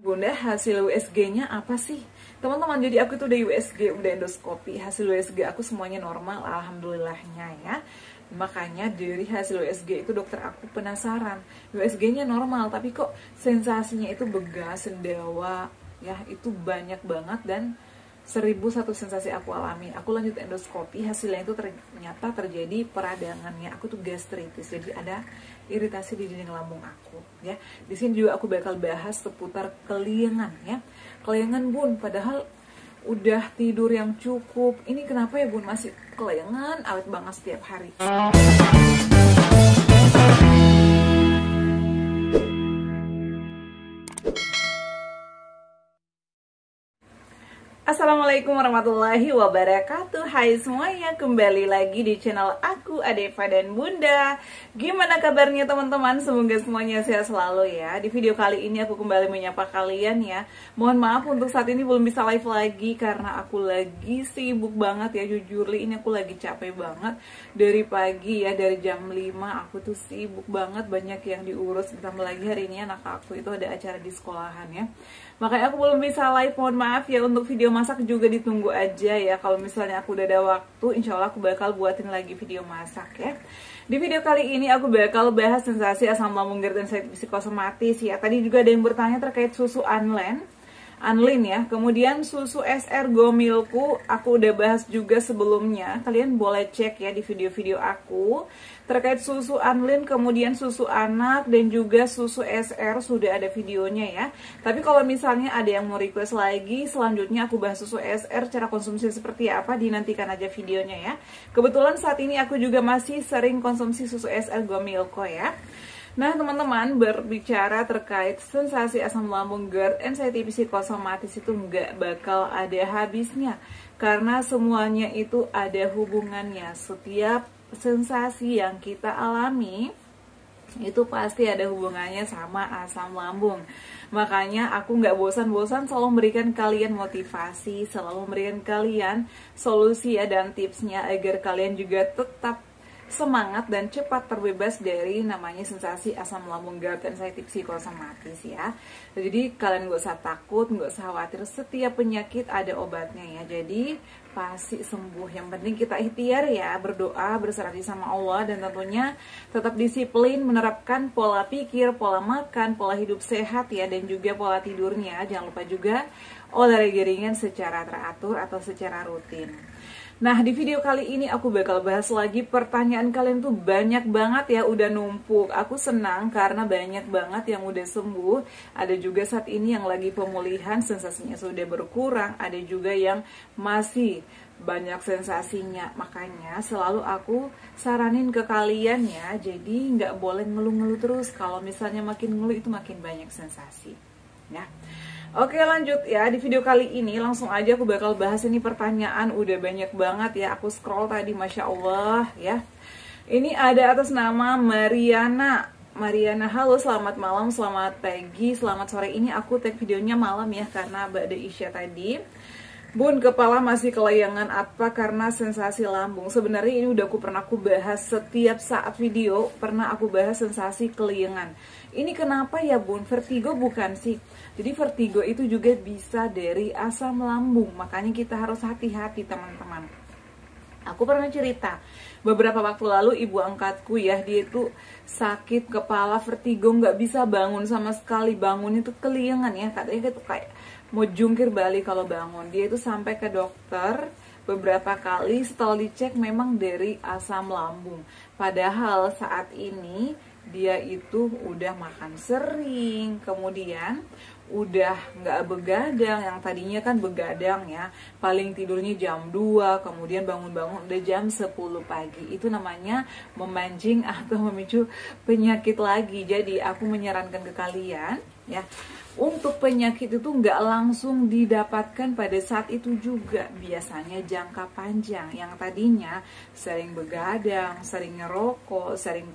Bunda, hasil USG-nya apa sih? Teman-teman, jadi aku tuh udah USG, udah endoskopi. Hasil USG aku semuanya normal, alhamdulillahnya ya. Makanya dari hasil USG itu dokter aku penasaran. USG-nya normal, tapi kok sensasinya itu begas, sendawa, ya itu banyak banget dan 1001 sensasi aku alami. Aku lanjut endoskopi, hasilnya itu ternyata terjadi peradangannya. Aku tuh gastritis, jadi ada iritasi di dinding lambung aku. Ya, di sini juga aku bakal bahas seputar keliengan. Ya, keliengan Bun, padahal udah tidur yang cukup. Ini kenapa ya Bun masih keliengan, awet banget setiap hari. Assalamualaikum warahmatullahi wabarakatuh. Hai semuanya, kembali lagi di channel aku, Adeva dan Bunda. Gimana kabarnya teman-teman? Semoga semuanya sehat selalu ya. Di video kali ini aku kembali menyapa kalian ya. Mohon maaf untuk saat ini belum bisa live lagi karena aku lagi sibuk banget ya. Jujur ini aku lagi capek banget. Dari pagi ya, dari jam 5 aku tuh sibuk banget, banyak yang diurus. Ditambah lagi hari ini anak aku itu ada acara di sekolahan ya. Makanya aku belum bisa live, mohon maaf ya. Untuk video masak juga ditunggu aja ya. Kalau misalnya aku udah ada waktu, insya Allah aku bakal buatin lagi video masak ya. Di video kali ini aku bakal bahas sensasi asam lambung GERD dan sakit psikosomatis ya. Tadi juga ada yang bertanya terkait susu Anlin ya. Kemudian susu SR Gomilku aku udah bahas juga sebelumnya. Kalian boleh cek ya di video-video aku terkait susu Anlin, kemudian susu anak dan juga susu SR sudah ada videonya ya. Tapi kalau misalnya ada yang mau request lagi, selanjutnya aku bahas susu SR, cara konsumsi seperti apa, dinantikan aja videonya ya. Kebetulan saat ini aku juga masih sering konsumsi susu SR Gomilko ya. Nah teman-teman, berbicara terkait sensasi asam lambung GERD dan sakit psikosomatis itu nggak bakal ada habisnya. Karena semuanya itu ada hubungannya. Setiap sensasi yang kita alami itu pasti ada hubungannya sama asam lambung. Makanya aku nggak bosan-bosan selalu memberikan kalian motivasi, selalu memberikan kalian solusi ya dan tipsnya agar kalian juga tetap semangat dan cepat terbebas dari namanya sensasi asam lambung GERD dan sakit psikosomatis ya. Jadi kalian gak usah takut, gak usah khawatir, setiap penyakit ada obatnya ya. Jadi pasti sembuh. Yang penting kita ikhtiar ya, berdoa, berserah diri sama Allah, dan tentunya tetap disiplin menerapkan pola pikir, pola makan, pola hidup sehat ya, dan juga pola tidurnya. Jangan lupa juga olahraga ringan secara teratur atau secara rutin. Nah, di video kali ini aku bakal bahas lagi pertanyaan kalian tuh banyak banget ya, udah numpuk. Aku senang karena banyak banget yang udah sembuh. Ada juga saat ini yang lagi pemulihan, sensasinya sudah berkurang. Ada juga yang masih banyak sensasinya. Makanya selalu aku saranin ke kalian ya, jadi nggak boleh ngeluh-ngeluh terus. Kalau misalnya makin ngeluh itu makin banyak sensasi ya. Oke lanjut ya, di video kali ini langsung aja aku bakal bahas ini pertanyaan, udah banyak banget ya, aku scroll tadi, Masya Allah ya. Ini ada atas nama Mariana, halo selamat malam, selamat pagi, selamat sore. Ini aku tag videonya malam ya, karena Ba'da Isya tadi. Bun, kepala masih kelayangan apa karena sensasi lambung. Sebenarnya ini udah pernah aku bahas setiap saat video, pernah aku bahas sensasi kelayangan. Ini kenapa ya Bun? Vertigo bukan sih? Jadi vertigo itu juga bisa dari asam lambung, makanya kita harus hati-hati teman-teman. Aku pernah cerita, beberapa waktu lalu ibu angkatku ya, dia itu sakit kepala, vertigo, nggak bisa bangun sama sekali. Bangun itu keliengan ya, katanya itu kayak mau jungkir balik kalau bangun. Dia itu sampai ke dokter beberapa kali, setelah dicek memang dari asam lambung. Padahal saat ini dia itu udah makan sering, kemudian udah nggak begadang, yang tadinya kan begadang ya, paling tidurnya jam 2, kemudian bangun-bangun udah jam 10 pagi. Itu namanya memancing atau memicu penyakit lagi. Jadi aku menyarankan ke kalian ya, untuk penyakit itu nggak langsung didapatkan pada saat itu juga. Biasanya jangka panjang, yang tadinya sering begadang, sering ngerokok, sering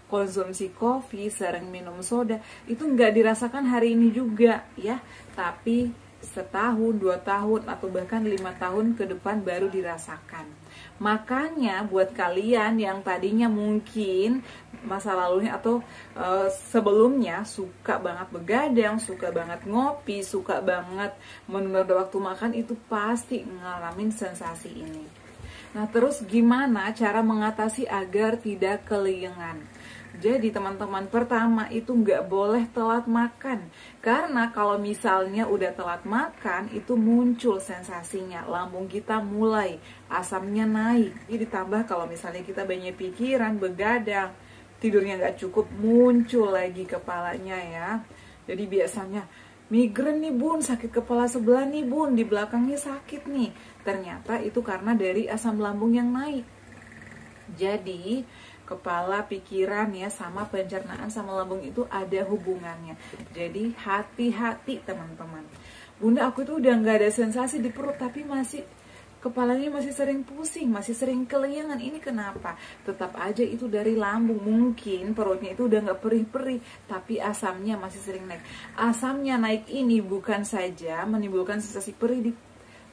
konsumsi kopi, sering minum soda, itu nggak dirasakan hari ini juga ya, tapi setahun, 2 tahun, atau bahkan 5 tahun ke depan baru dirasakan. Makanya buat kalian yang tadinya mungkin masa lalunya atau sebelumnya suka banget begadang, suka banget ngopi, suka banget menunda waktu makan, itu pasti ngalamin sensasi ini. Nah, terus gimana cara mengatasi agar tidak keliengan? Jadi teman-teman, pertama itu nggak boleh telat makan. Karena kalau misalnya udah telat makan, itu muncul sensasinya. Lambung kita mulai, asamnya naik. Jadi ditambah kalau misalnya kita banyak pikiran, begadang, tidurnya nggak cukup, muncul lagi kepalanya ya. Jadi biasanya, migrain nih bun, sakit kepala sebelah nih bun, di belakangnya sakit nih. Ternyata itu karena dari asam lambung yang naik. Jadi kepala, pikiran ya, sama pencernaan sama lambung itu ada hubungannya. Jadi hati-hati teman-teman. Bunda, aku itu udah nggak ada sensasi di perut, tapi kepalanya masih sering pusing, masih sering keliengan. Ini kenapa? Tetap aja itu dari lambung. Mungkin perutnya itu udah nggak perih-perih, tapi asamnya masih sering naik. Asamnya naik ini bukan saja menimbulkan sensasi perih di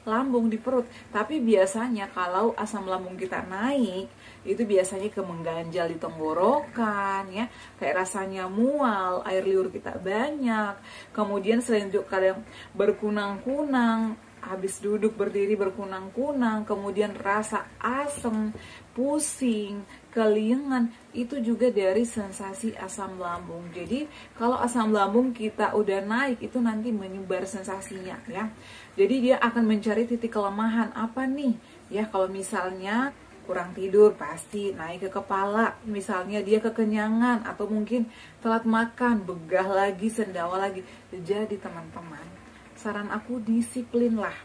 lambung, di perut, tapi biasanya kalau asam lambung kita naik, itu biasanya ke mengganjal di tenggorokan ya, kayak rasanya mual, air liur kita banyak, kemudian selain itu kadang berkunang-kunang, habis duduk berdiri berkunang-kunang, kemudian rasa asam, pusing, keliengan, itu juga dari sensasi asam lambung. Jadi kalau asam lambung kita udah naik, itu nanti menyebar sensasinya ya. Jadi dia akan mencari titik kelemahan apa nih ya. Kalau misalnya kurang tidur, pasti naik ke kepala. Misalnya dia kekenyangan atau mungkin telat makan, begah lagi, sendawa lagi. Jadi teman-teman, saran aku disiplinlah.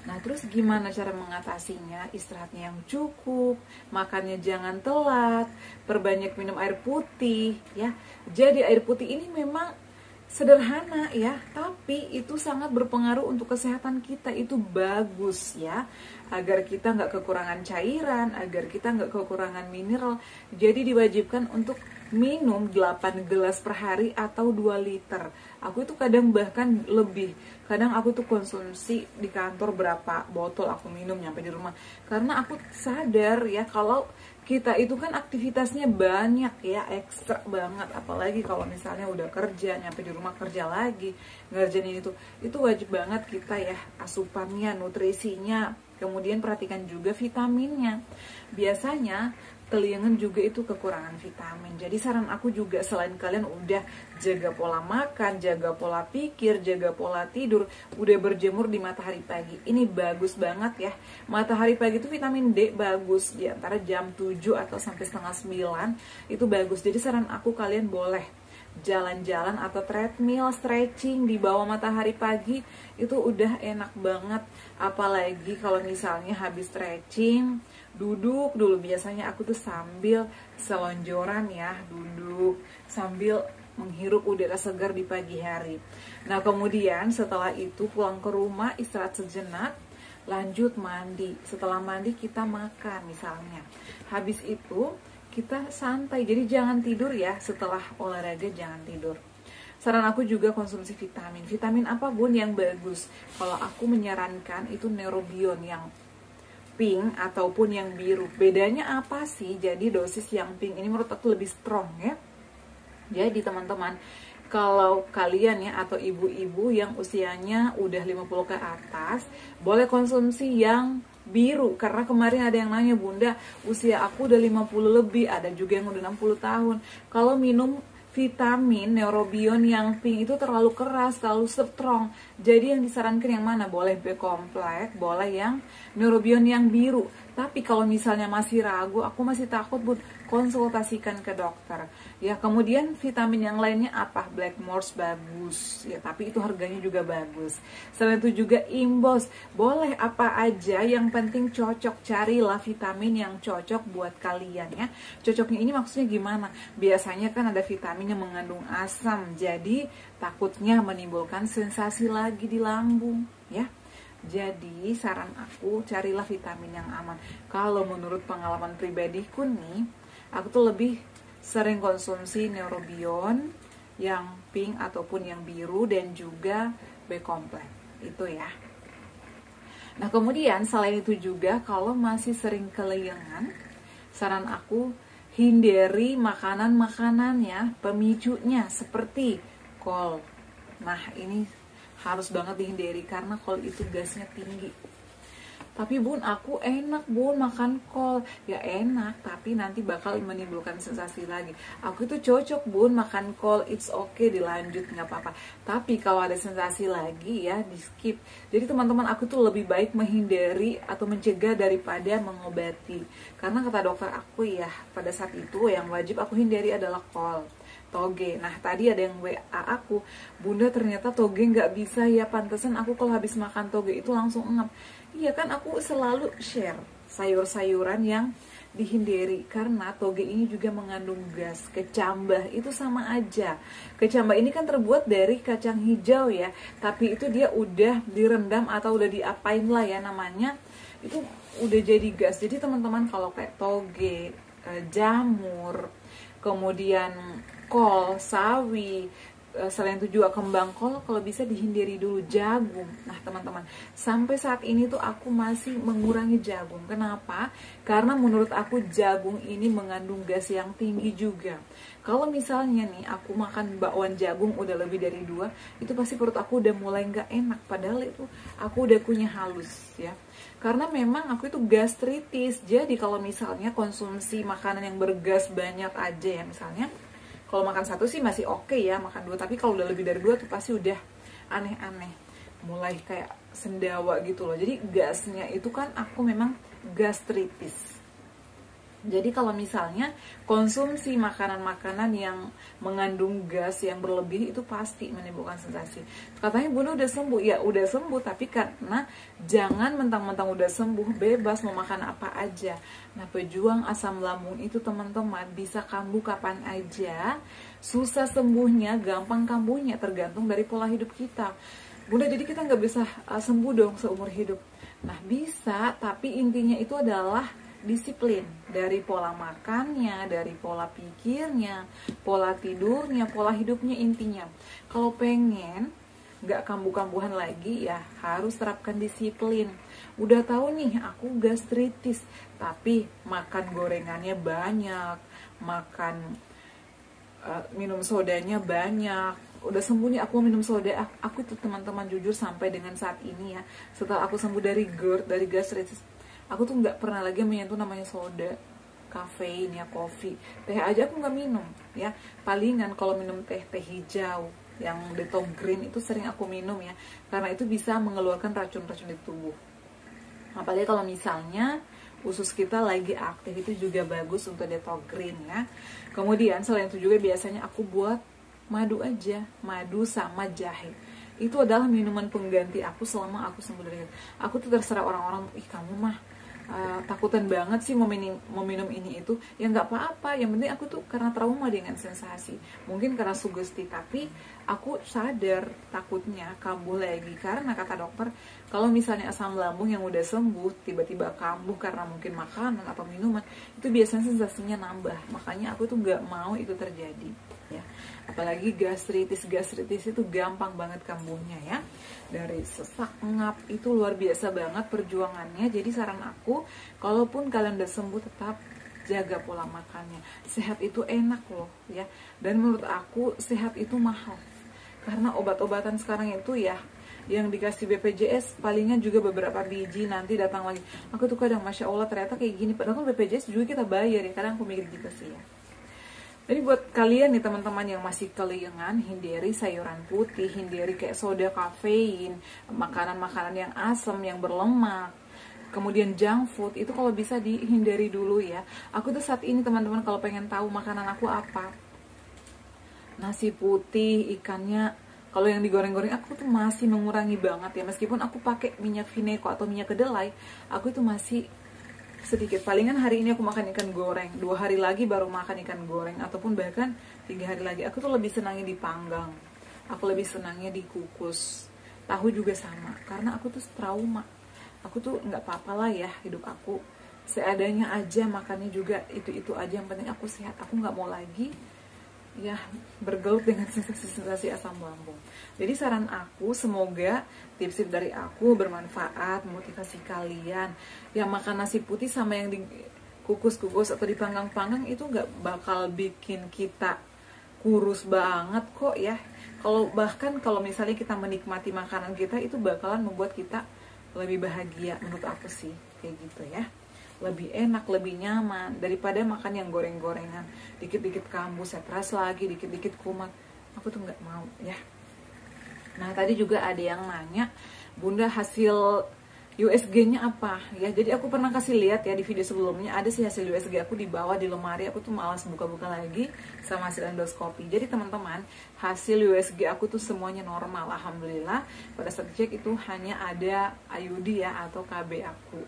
Nah, terus gimana cara mengatasinya? Istirahatnya yang cukup, makannya jangan telat, perbanyak minum air putih ya. Jadi air putih ini memang sederhana ya, tapi itu sangat berpengaruh untuk kesehatan kita. Itu bagus ya, agar kita nggak kekurangan cairan, agar kita nggak kekurangan mineral. Jadi diwajibkan untuk minum 8 gelas per hari atau 2 liter. Aku itu kadang bahkan lebih. Kadang aku tuh konsumsi di kantor berapa botol aku minum nyampe di rumah. Karena aku sadar ya, kalau kita itu kan aktivitasnya banyak ya, ekstra banget. Apalagi kalau misalnya udah kerja, nyampe di rumah kerja lagi, ngerjain itu wajib banget kita ya, asupannya, nutrisinya. Kemudian perhatikan juga vitaminnya. Biasanya keliengan juga itu kekurangan vitamin. Jadi saran aku juga, selain kalian udah jaga pola makan, jaga pola pikir, jaga pola tidur, udah berjemur di matahari pagi. Ini bagus banget ya. Matahari pagi itu vitamin D bagus di antara jam 7 atau sampai setengah 9 itu bagus. Jadi saran aku, kalian boleh jalan-jalan atau treadmill, stretching di bawah matahari pagi, itu udah enak banget. Apalagi kalau misalnya habis stretching, duduk dulu. Biasanya aku tuh sambil selonjoran ya, duduk sambil menghirup udara segar di pagi hari. Nah, kemudian setelah itu pulang ke rumah, istirahat sejenak, lanjut mandi. Setelah mandi kita makan misalnya. Habis itu kita santai. Jadi jangan tidur ya, setelah olahraga jangan tidur. Saran aku juga konsumsi vitamin. Vitamin apa bun yang bagus? Kalau aku menyarankan itu Neurobion yang pink ataupun yang biru. Bedanya apa sih? Jadi dosis yang pink ini menurut aku lebih strong ya. Jadi teman-teman, kalau kalian ya atau ibu-ibu yang usianya udah 50 ke atas, boleh konsumsi yang biru. Karena kemarin ada yang nanya, bunda usia aku udah 50 lebih, ada juga yang udah 60 tahun. Kalau minum vitamin Neurobion yang pink itu terlalu keras, terlalu strong. Jadi yang disarankan yang mana? Boleh B-kompleks, boleh yang Neurobion yang biru. Tapi kalau misalnya masih ragu, aku masih takut, bud, konsultasikan ke dokter. Ya, kemudian vitamin yang lainnya apa? Blackmores bagus, ya, tapi itu harganya juga bagus. Selain itu juga Imbos, boleh apa aja, yang penting cocok. Carilah vitamin yang cocok buat kalian ya. Cocoknya ini maksudnya gimana? Biasanya kan ada vitamin yang mengandung asam, jadi takutnya menimbulkan sensasi lagi di lambung ya. Jadi saran aku, carilah vitamin yang aman. Kalau menurut pengalaman pribadiku nih, aku tuh lebih sering konsumsi Neurobion yang pink ataupun yang biru, dan juga B kompleks itu ya. Nah kemudian selain itu juga kalau masih sering keleyengan, saran aku hindari makanan-makanan ya pemicunya seperti kol. Nah ini harus banget dihindari karena kol itu gasnya tinggi. Tapi bun, aku enak bun makan kol. Ya enak, tapi nanti bakal menimbulkan sensasi lagi. Aku itu cocok bun makan kol, it's okay, dilanjut nggak apa-apa. Tapi kalau ada sensasi lagi ya di skip. Jadi teman-teman, aku tuh lebih baik menghindari atau mencegah daripada mengobati. Karena kata dokter aku ya, pada saat itu yang wajib aku hindari adalah kol, toge. Nah tadi ada yang WA aku, bunda ternyata toge nggak bisa ya, pantesan aku kalau habis makan toge itu langsung ngap. Iya kan, aku selalu share sayur-sayuran yang dihindari karena toge ini juga mengandung gas. Kecambah itu sama aja. Kecambah ini kan terbuat dari kacang hijau ya, tapi itu dia udah direndam atau udah diapain lah ya namanya, itu udah jadi gas. Jadi teman-teman kalau kayak toge, jamur, kemudian kol, sawi, selain itu juga kembang kol, kalau bisa dihindari dulu. Jagung, nah teman-teman, sampai saat ini tuh aku masih mengurangi jagung. Kenapa? Karena menurut aku jagung ini mengandung gas yang tinggi juga. Kalau misalnya nih aku makan bakwan jagung udah lebih dari 2, itu pasti perut aku udah mulai nggak enak, padahal itu aku udah kunyah halus ya. Karena memang aku itu gastritis. Jadi kalau misalnya konsumsi makanan yang bergas banyak aja ya, misalnya kalau makan 1 sih masih oke ya, makan 2. Tapi kalau udah lebih dari 2 tuh pasti udah aneh-aneh. Mulai kayak sendawa gitu loh. Jadi gasnya itu kan aku memang gastritis. Jadi kalau misalnya konsumsi makanan-makanan yang mengandung gas yang berlebih itu pasti menimbulkan sensasi. Katanya bunda udah sembuh, ya udah sembuh, tapi karena jangan mentang-mentang udah sembuh bebas mau makan apa aja. Nah pejuang asam lambung itu teman-teman bisa kambuh kapan aja, susah sembuhnya, gampang kambuhnya, tergantung dari pola hidup kita. Bunda, jadi kita nggak bisa sembuh dong seumur hidup. Nah bisa, tapi intinya itu adalah disiplin dari pola makannya, dari pola pikirnya, pola tidurnya, pola hidupnya intinya. Kalau pengen nggak kambuh-kambuhan lagi ya harus terapkan disiplin. Udah tahu nih aku gastritis, tapi makan gorengannya banyak, makan minum sodanya banyak. Udah sembuh nih aku minum soda. Aku tuh teman-teman jujur sampai dengan saat ini ya, setelah aku sembuh dari GERD, dari gastritis, aku tuh nggak pernah lagi menyentuh namanya soda, kafein ya, kopi, teh aja aku nggak minum ya. Palingan kalau minum teh hijau yang detox green itu sering aku minum ya, karena itu bisa mengeluarkan racun-racun di tubuh. Apalagi kalau misalnya usus kita lagi aktif, itu juga bagus untuk detox green ya. Kemudian selain itu juga biasanya aku buat madu aja, madu sama jahe. Itu adalah minuman pengganti aku selama aku sembuh dari itu. Aku tuh terserah orang-orang, ih kamu mah takutan banget sih mau minum ini itu. Ya nggak apa-apa, yang penting aku tuh karena trauma dengan sensasi, mungkin karena sugesti, tapi aku sadar takutnya kambuh lagi. Karena kata dokter, kalau misalnya asam lambung yang udah sembuh tiba-tiba kambuh karena mungkin makanan atau minuman, itu biasanya sensasinya nambah. Makanya aku tuh nggak mau itu terjadi ya. Apalagi gastritis itu gampang banget kambuhnya ya, dari sesak, ngap, itu luar biasa banget perjuangannya. Jadi saran aku, kalaupun kalian udah sembuh, tetap jaga pola makannya. Sehat itu enak loh ya, dan menurut aku sehat itu mahal. Karena obat-obatan sekarang itu ya, yang dikasih BPJS palingan juga beberapa biji, nanti datang lagi. Aku tuh kadang Masya Allah ternyata kayak gini, padahal BPJS juga kita bayar ya. Kadang aku mikir gitu sih ya. Jadi buat kalian nih teman-teman yang masih keleyengan, hindari sayuran putih, hindari kayak soda, kafein, makanan-makanan yang asam, yang berlemak, kemudian junk food, itu kalau bisa dihindari dulu ya. Aku tuh saat ini teman-teman kalau pengen tahu makanan aku apa, nasi putih, ikannya, kalau yang digoreng-goreng aku tuh masih mengurangi banget ya. Meskipun aku pakai minyak Vineco atau minyak kedelai, aku itu masih sedikit. Palingan hari ini aku makan ikan goreng, 2 hari lagi baru makan ikan goreng, ataupun bahkan 3 hari lagi. Aku tuh lebih senangnya dipanggang, aku lebih senangnya dikukus. Tahu juga sama, karena aku tuh trauma. Aku tuh nggak apa-apa lah ya, hidup aku seadanya aja, makannya juga itu aja, yang penting aku sehat. Aku nggak mau lagi ya bergelut dengan sensasi asam lambung. Jadi saran aku, semoga tips-tips dari aku bermanfaat, motivasi kalian. Yang makan nasi putih sama yang dikukus-kukus atau dipanggang-panggang itu nggak bakal bikin kita kurus banget kok ya. Bahkan kalau misalnya kita menikmati makanan kita, itu bakalan membuat kita lebih bahagia, menurut aku sih kayak gitu ya. Lebih enak, lebih nyaman daripada makan yang goreng-gorengan, dikit-dikit kambuh, stres lagi, dikit-dikit kumat. Aku tuh nggak mau ya. Nah tadi juga ada yang nanya, Bunda hasil USG-nya apa ya? Jadi aku pernah kasih lihat ya di video sebelumnya, ada sih hasil USG aku di bawah di lemari. Aku tuh malas buka-buka lagi sama hasil endoskopi. Jadi teman-teman, hasil USG aku tuh semuanya normal, alhamdulillah. Pada saat cek itu hanya ada IUD ya, atau KB aku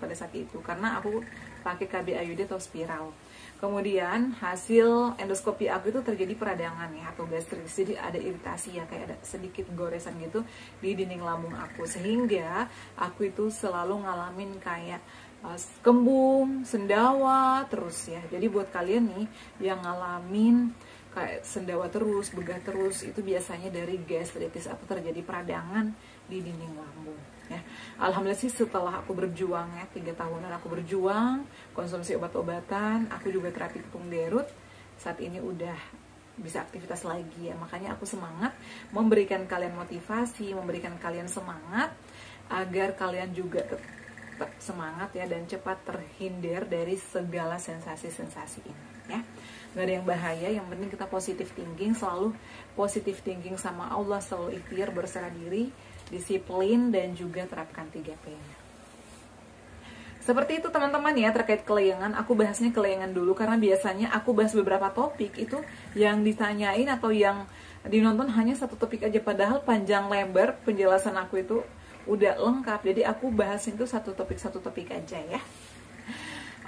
pada saat itu, karena aku pakai KB IUD atau spiral. Kemudian hasil endoskopi aku itu terjadi peradangan ya, atau gastris. Jadi ada iritasi ya, kayak ada sedikit goresan gitu di dinding lambung aku, sehingga aku itu selalu ngalamin kayak kembung, sendawa terus ya. Jadi buat kalian nih yang ngalamin kayak sendawa terus, begah terus, itu biasanya dari gastritis atau terjadi peradangan di dinding lambung ya. Alhamdulillah sih setelah aku berjuang ya, 3 tahunan aku berjuang, konsumsi obat-obatan, aku juga terapi tepung derut, saat ini udah bisa aktivitas lagi ya. Makanya aku semangat memberikan kalian motivasi, memberikan kalian semangat agar kalian juga tetap semangat ya, dan cepat terhindar dari segala sensasi-sensasi ini ya. Gak ada yang bahaya, yang penting kita positive thinking, selalu positive thinking sama Allah, selalu ikhtiar, berserah diri, disiplin, dan juga terapkan 3P-nya. Seperti itu teman-teman ya, terkait kelayangan. Aku bahasnya kelayangan dulu karena biasanya aku bahas beberapa topik itu yang ditanyain atau yang dinonton hanya satu topik aja, padahal panjang lebar penjelasan aku itu udah lengkap. Jadi aku bahasin itu satu topik aja ya.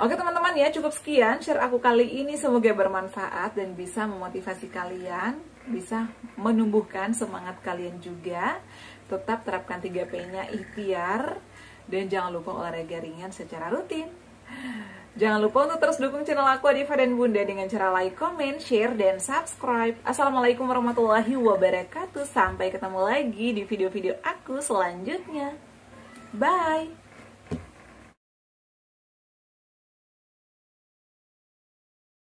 Oke teman-teman ya, cukup sekian share aku kali ini, semoga bermanfaat dan bisa memotivasi kalian, bisa menumbuhkan semangat kalian juga. Tetap terapkan 3P-nya, ikhtiar, dan jangan lupa olahraga ringan secara rutin. Jangan lupa untuk terus dukung channel aku Adifa dan Bunda dengan cara like, comment, share, dan subscribe. Assalamualaikum warahmatullahi wabarakatuh. Sampai ketemu lagi di video-video aku selanjutnya. Bye!